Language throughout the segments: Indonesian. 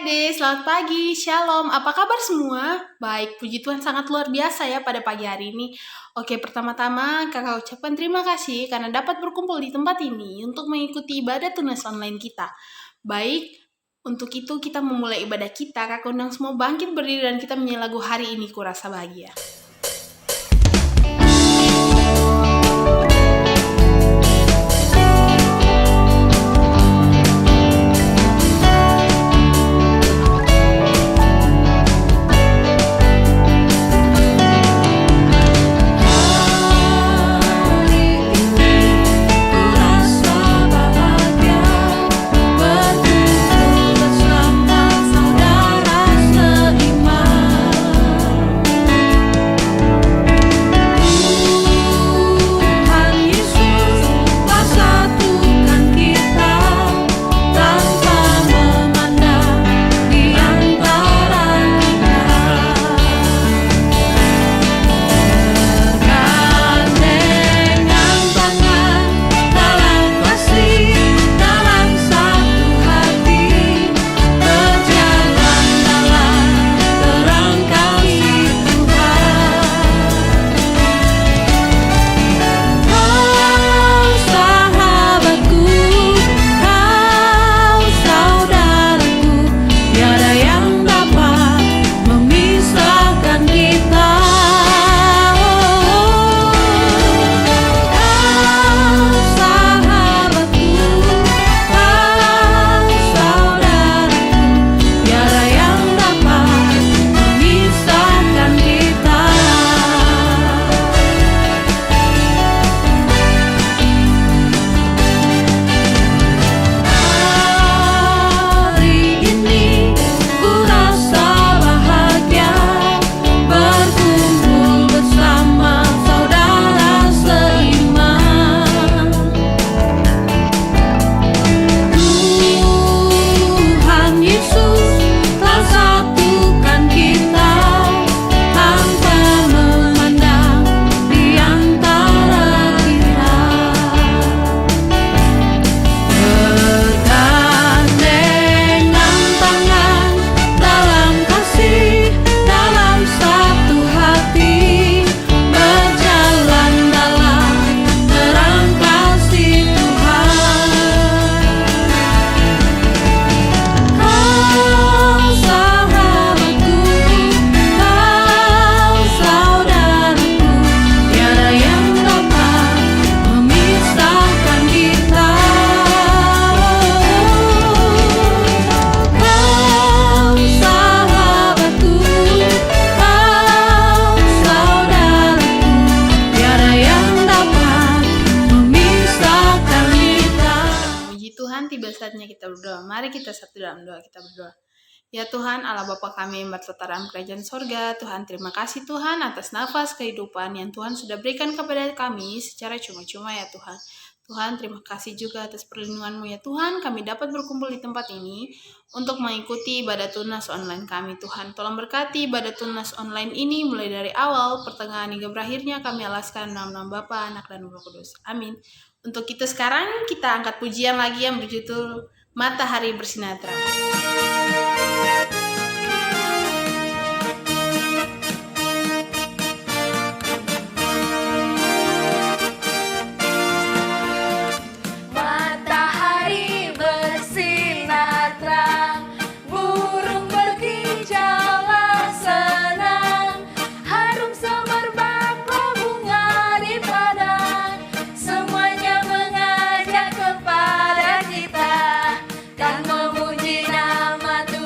Adik-adik, selamat pagi, shalom. Apa kabar semua? Baik, puji Tuhan sangat luar biasa ya pada pagi hari ini. Oke, pertama-tama kakak ucapkan terima kasih karena dapat berkumpul di tempat ini untuk mengikuti ibadah tunas online kita. Baik, untuk itu kita memulai ibadah kita, kakak undang semua bangkit berdiri dan kita menyanyi lagu hari ini kurasa bahagia. Saatnya kita berdoa. Mari kita satu dalam doa, kita berdoa. Ya Tuhan, Allah Bapa kami yang berserta dalam kerajaan sorga, Tuhan terima kasih Tuhan atas nafas kehidupan yang Tuhan sudah berikan kepada kami secara cuma-cuma ya Tuhan. Tuhan terima kasih juga atas perlindungan-Mu ya Tuhan, kami dapat berkumpul di tempat ini untuk mengikuti ibadah tunas online kami Tuhan. Tolong berkati ibadah tunas online ini mulai dari awal, pertengahan hingga berakhirnya kami alaskan nama-nama Bapa, Anak, dan Roh Kudus. Amin. Untuk itu sekarang kita angkat pujian lagi yang berjudul Matahari Bersinar Terang. Memuji nama Tuhan.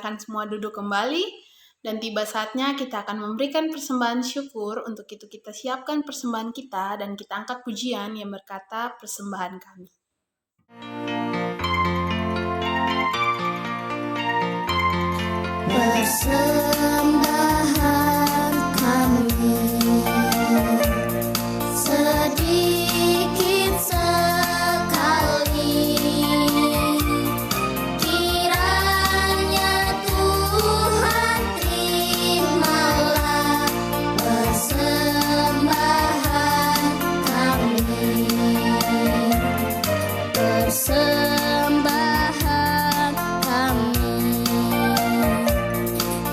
silakan semua duduk kembali. Dan tiba saatnya kita akan memberikan persembahan syukur. Untuk itu kita siapkan persembahan kita dan kita angkat pujian yang berkata persembahan kami. Persembahan kami sedikit sekali, kiranya Tuhan terimalah persembahan kami. Persembahan kami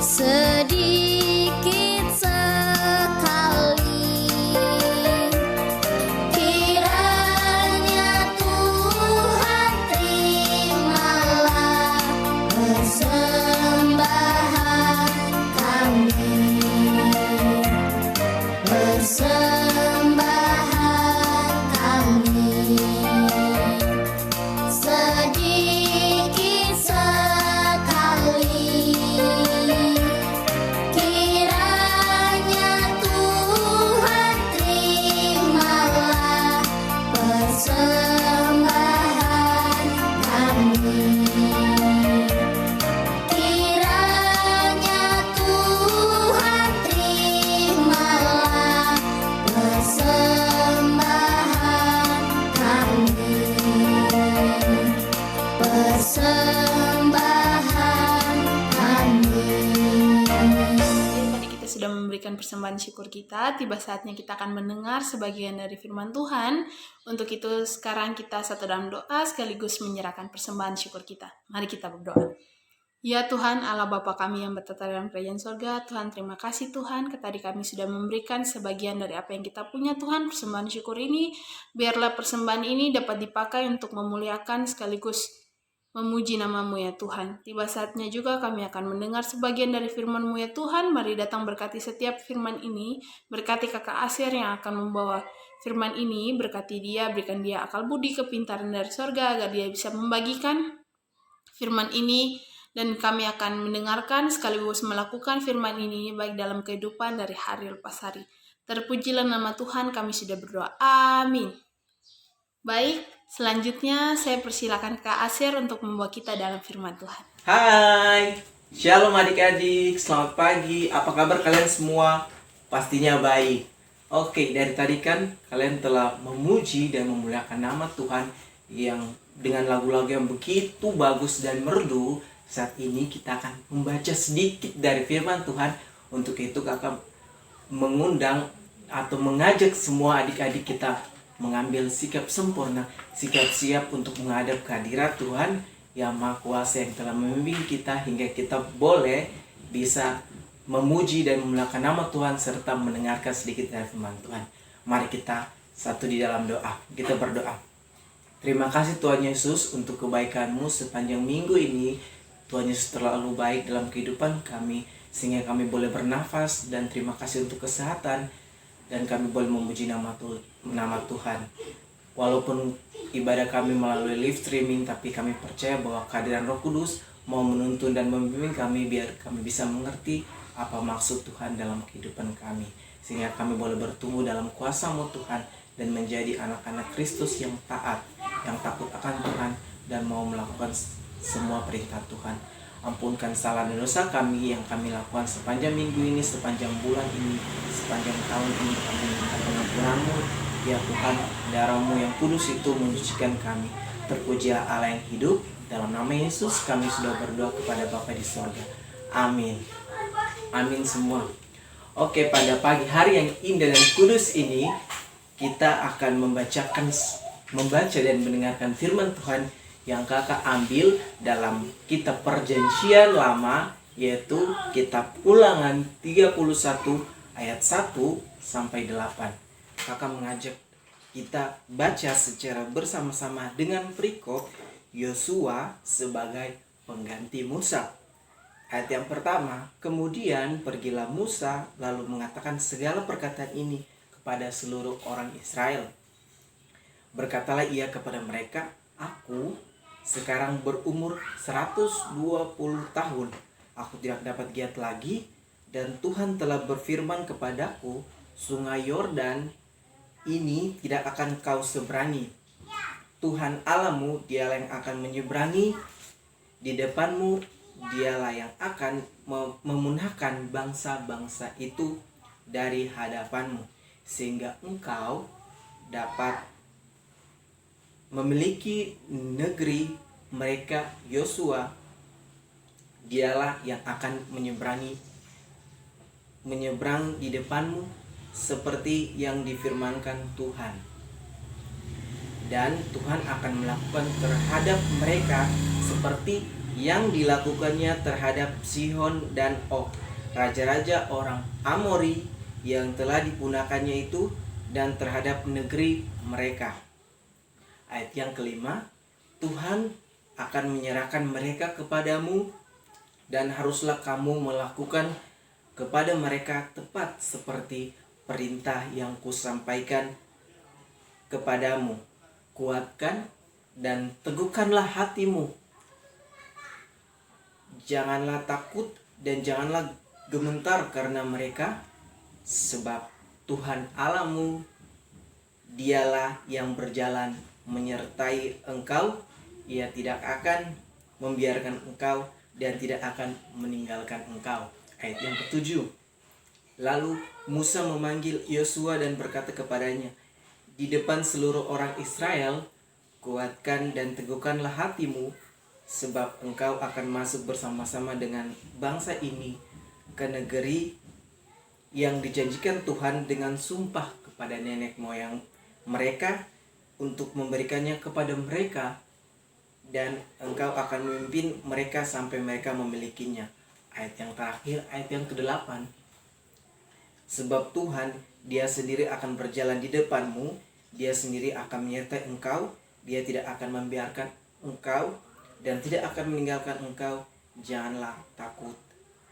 sedikit sekali, kiranya Tuhan terimalah persembahan kami. Persembahan kami sedikit sekali, kiranya Tuhan terimalah persembahan kami. Kiranya Tuhan terimalah persembahan kami. Persembahan kami. Tadi kita sudah memberikan persembahan syukur kita, tiba saatnya kita akan mendengar sebagian dari firman Tuhan. Untuk itu sekarang kita satu dalam doa sekaligus menyerahkan persembahan syukur kita. Mari kita berdoa. Ya Tuhan, Allah Bapa kami yang bertata dalam kerajaan sorga, Tuhan terima kasih Tuhan, tadi kami sudah memberikan sebagian dari apa yang kita punya Tuhan, persembahan syukur ini, biarlah persembahan ini dapat dipakai untuk memuliakan sekaligus memuji nama-Mu ya Tuhan. Tiba saatnya juga kami akan mendengar sebagian dari firman-Mu ya Tuhan, mari datang berkati setiap firman ini, berkati kakak Asir yang akan membawa firman ini, berkati dia, berikan dia akal budi, kepintaran dari sorga, agar dia bisa membagikan firman ini, dan kami akan mendengarkan sekaligus melakukan firman ini baik dalam kehidupan dari hari lepas hari. Terpujilah nama Tuhan, kami sudah berdoa. Amin. Baik, selanjutnya saya persilakan Kak Asir untuk membawa kita dalam firman Tuhan. Hai, shalom adik-adik, selamat pagi. Apa kabar kalian semua? Pastinya baik. Oke, dari tadi kan kalian telah memuji dan memuliakan nama Tuhan yang dengan lagu-lagu yang begitu bagus dan merdu. Saat ini kita akan membaca sedikit dari firman Tuhan. Untuk itu kakak mengundang atau mengajak semua adik-adik kita mengambil sikap sempurna, sikap siap untuk menghadap kehadirat Tuhan yang Maha Kuasa yang telah membimbing kita hingga kita boleh bisa memuji dan memuliakan nama Tuhan serta mendengarkan sedikit dari firman Tuhan. Mari kita satu di dalam doa. Kita berdoa. Terima kasih Tuhan Yesus untuk kebaikan-Mu sepanjang minggu ini. Tuhan Yesus terlalu baik dalam kehidupan kami sehingga kami boleh bernafas, dan terima kasih untuk kesehatan dan kami boleh memuji nama Tuhan. Walaupun ibadah kami melalui live streaming, tapi kami percaya bahwa kehadiran Roh Kudus mau menuntun dan membimbing kami biar kami bisa mengerti apa maksud Tuhan dalam kehidupan kami, sehingga kami boleh bertumbuh dalam kuasa-Mu Tuhan dan menjadi anak-anak Kristus yang taat, yang takut akan Tuhan dan mau melakukan semua perintah Tuhan. Ampunkan salah dan dosa kami yang kami lakukan sepanjang minggu ini, sepanjang bulan ini, sepanjang tahun ini. Kami minta pengampunan-Mu ya Tuhan. Darah-Mu yang kudus itu menyucikan kami. Terpujilah Allah yang hidup. Dalam nama Yesus kami sudah berdoa kepada Bapa di sorga. Amin. Amin semua. Oke, pada pagi hari yang indah dan kudus ini kita akan membaca dan mendengarkan firman Tuhan yang kakak ambil dalam kitab Perjanjian Lama, yaitu kitab Ulangan 31 ayat 1 sampai 8. Kakak mengajak kita baca secara bersama-sama dengan perikop Yosua sebagai pengganti Musa. Ayat yang pertama, kemudian pergilah Musa lalu mengatakan segala perkataan ini kepada seluruh orang Israel. Berkatalah ia kepada mereka, aku sekarang berumur 120 tahun aku tidak dapat giat lagi, dan Tuhan telah berfirman kepadaku, sungai Yordan ini tidak akan kau seberangi. Tuhan Allahmu, dialah yang akan menyeberangi di depanmu, dialah yang akan memunahkan bangsa-bangsa itu dari hadapanmu, sehingga engkau dapat memiliki negeri mereka. Yosua, dialah yang akan menyeberang di depanmu seperti yang difirmankan Tuhan. Dan Tuhan akan melakukan terhadap mereka seperti yang dilakukannya terhadap Sihon dan Og, raja-raja orang Amori yang telah dipunahkannya itu, dan terhadap negeri mereka. Ayat yang kelima, Tuhan akan menyerahkan mereka kepadamu, dan haruslah kamu melakukan kepada mereka tepat seperti perintah yang kusampaikan kepadamu. Kuatkan dan teguhkanlah hatimu. Janganlah takut dan janganlah gemetar karena mereka, sebab Tuhan Allahmu, dialah yang berjalan menyertai engkau. Ia tidak akan membiarkan engkau dan tidak akan meninggalkan engkau. Ayat yang ketujuh. Lalu Musa memanggil Yosua dan berkata kepadanya, di depan seluruh orang Israel, kuatkan dan teguhkanlah hatimu, sebab engkau akan masuk bersama-sama dengan bangsa ini ke negeri yang dijanjikan Tuhan dengan sumpah kepada nenek moyang mereka untuk memberikannya kepada mereka, dan engkau akan memimpin mereka sampai mereka memilikinya. Ayat yang terakhir, ayat yang ke-8. Sebab Tuhan, Dia sendiri akan berjalan di depanmu, Dia sendiri akan menyertai engkau, Dia tidak akan membiarkan engkau dan tidak akan meninggalkan engkau. Janganlah takut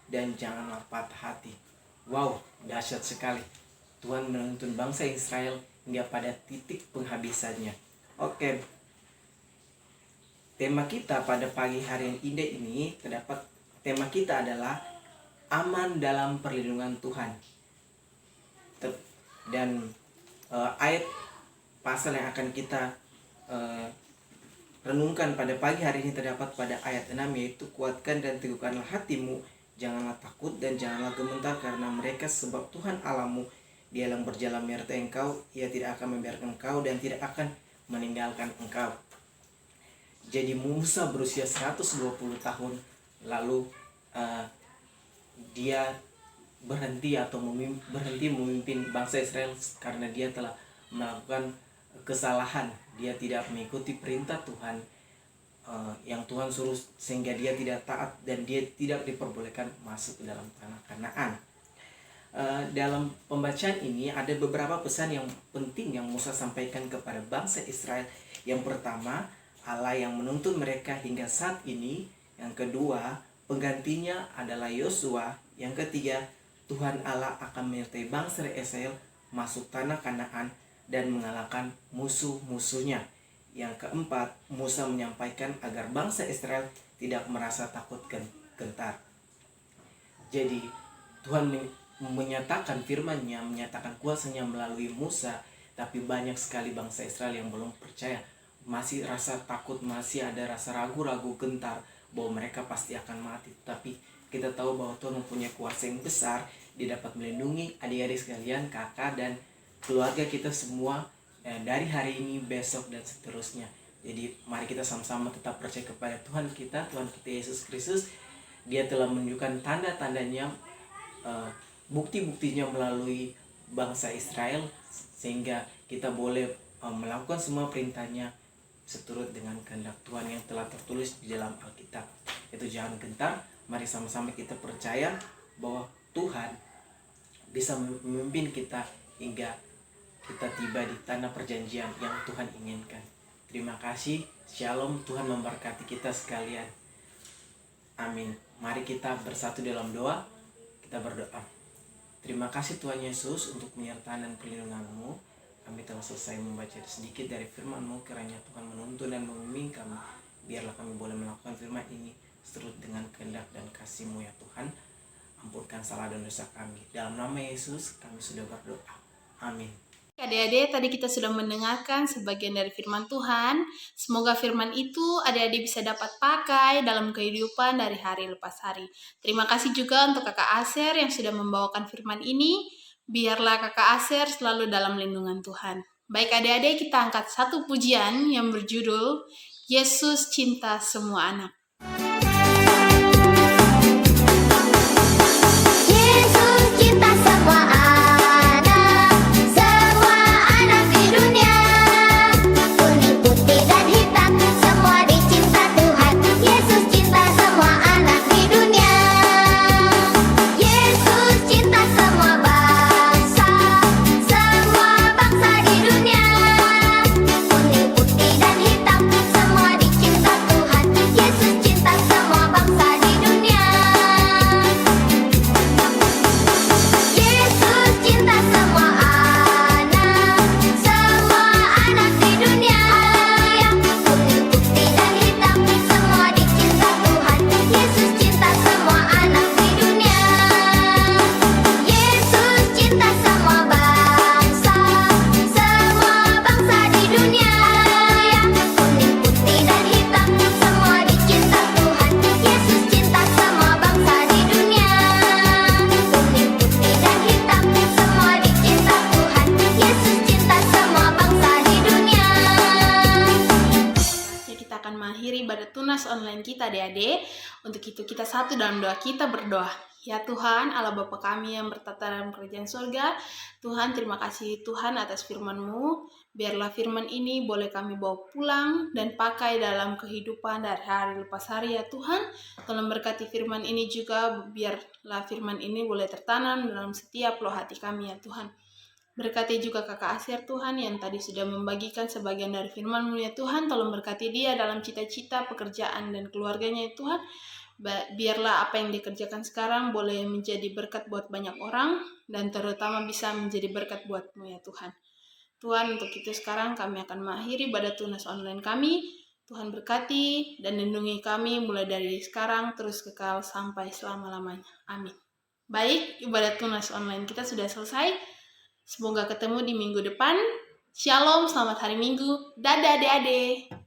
dan janganlah patah hati. Wow, dahsyat sekali. Tuhan menuntun bangsa Israel hingga pada titik penghabisannya. Oke. Tema kita pada pagi hari yang indah ini tema kita adalah aman dalam perlindungan Tuhan. Dan ayat pasal yang akan kita renungkan pada pagi hari ini terdapat pada ayat 6, yaitu kuatkan dan teguhkanlah hatimu, janganlah takut dan janganlah gemetar karena mereka, sebab Tuhan Allahmu, Dia yang berjalan menyertai engkau. Ia tidak akan membiarkan engkau dan tidak akan meninggalkan engkau. Jadi Musa berusia 120 tahun lalu dia berhenti memimpin bangsa Israel karena dia telah melakukan kesalahan. Dia tidak mengikuti perintah Tuhan yang Tuhan suruh, sehingga dia tidak taat dan dia tidak diperbolehkan masuk ke dalam tanah Kanaan. Dalam pembacaan ini ada beberapa pesan yang penting yang Musa sampaikan kepada bangsa Israel. Yang pertama, Allah yang menuntun mereka hingga saat ini. Yang kedua, penggantinya adalah Yosua. Yang ketiga, Tuhan Allah akan menyertai bangsa Israel masuk tanah Kanaan dan mengalahkan musuh-musuhnya. Yang keempat, Musa menyampaikan agar bangsa Israel tidak merasa takut gentar. Jadi Tuhan menyatakan firman-Nya, menyatakan kuasa-Nya melalui Musa, tapi banyak sekali bangsa Israel yang belum percaya, masih rasa takut, masih ada rasa ragu-ragu, gentar bahwa mereka pasti akan mati. Tapi kita tahu bahwa Tuhan mempunyai kuasa yang besar. Dia dapat melindungi adik-adik sekalian, kakak dan keluarga kita semua dari hari ini, besok dan seterusnya. Jadi mari kita sama-sama tetap percaya kepada Tuhan kita Yesus Kristus. Dia telah menunjukkan tanda-tandanya, bukti-buktinya melalui bangsa Israel, sehingga kita boleh melakukan semua perintahnya seturut dengan kehendak Tuhan yang telah tertulis di dalam Alkitab. Itu jangan gentar. Mari sama-sama kita percaya bahwa Tuhan bisa memimpin kita hingga kita tiba di tanah perjanjian yang Tuhan inginkan. Terima kasih. Shalom. Tuhan memberkati kita sekalian. Amin. Mari kita bersatu dalam doa. Kita berdoa. Terima kasih Tuhan Yesus untuk penyertaan dan perlindungan-Mu. Kami telah selesai membaca sedikit dari firman-Mu. Kiranya Tuhan menuntun dan membimbing kami. Biarlah kami boleh melakukan firman ini seturut dengan kehendak dan kasih-Mu ya Tuhan. Ampunkan salah dan dosa kami. Dalam nama Yesus kami sudah berdoa. Amin. Adik-adik, tadi kita sudah mendengarkan sebagian dari firman Tuhan. Semoga firman itu adik-adik bisa dapat pakai dalam kehidupan dari hari lepas hari. Terima kasih juga untuk Kakak Aser yang sudah membawakan firman ini. Biarlah Kakak Aser selalu dalam lindungan Tuhan. Baik adik-adik, kita angkat satu pujian yang berjudul Yesus Cinta Semua Anak. Yesus cinta semua anak di dunia. Kuning, putih, dan hitam, semua dicinta Tuhan. Yesus cinta semua anak di dunia. Yesus cinta semua bangsa di dunia. Kuning, putih, dan hitam, semua dicinta Tuhan. Yesus cinta semua bangsa di dunia. Yesus cinta semua anak di dunia. Kuning, putih, dan hitam, semua dicinta Tuhan. Yesus cinta semua anak di dunia. Yesus cinta semua bangsa di dunia. Kuning, putih, dan hitam, semua dicinta Tuhan. Yesus cinta semua bangsa di dunia. Kuning, putih, dan hitam, semua dicinta Tuhan. Yesus cinta semua bangsa di dunia. Ya, kita akan mengakhiri ibadah tunas online kita adik-adik. Untuk itu kita satu dalam doa, kita berdoa. Ya Tuhan, Allah Bapa kami yang bertata dalam kerajaan surga, Tuhan terima kasih Tuhan atas firman-Mu. Biarlah firman ini boleh kami bawa pulang dan pakai dalam kehidupan dari hari lepas hari ya Tuhan. Tolong berkati firman ini juga, biarlah firman ini boleh tertanam dalam setiap loh hati kami ya Tuhan. Berkati juga Kakak Aser Tuhan yang tadi sudah membagikan sebagian dari firman-Mu ya Tuhan. Tolong berkati dia dalam cita-cita, pekerjaan, dan keluarganya ya Tuhan. Biarlah apa yang dikerjakan sekarang boleh menjadi berkat buat banyak orang dan terutama bisa menjadi berkat buat-Mu ya Tuhan. Tuhan, untuk itu sekarang kami akan mengakhiri ibadah tunas online kami. Tuhan berkati dan lindungi kami mulai dari sekarang terus kekal sampai selama-lamanya. Amin. Baik, ibadah tunas online kita sudah selesai. Semoga ketemu di minggu depan. Shalom, selamat hari Minggu. Dadah adik-adik.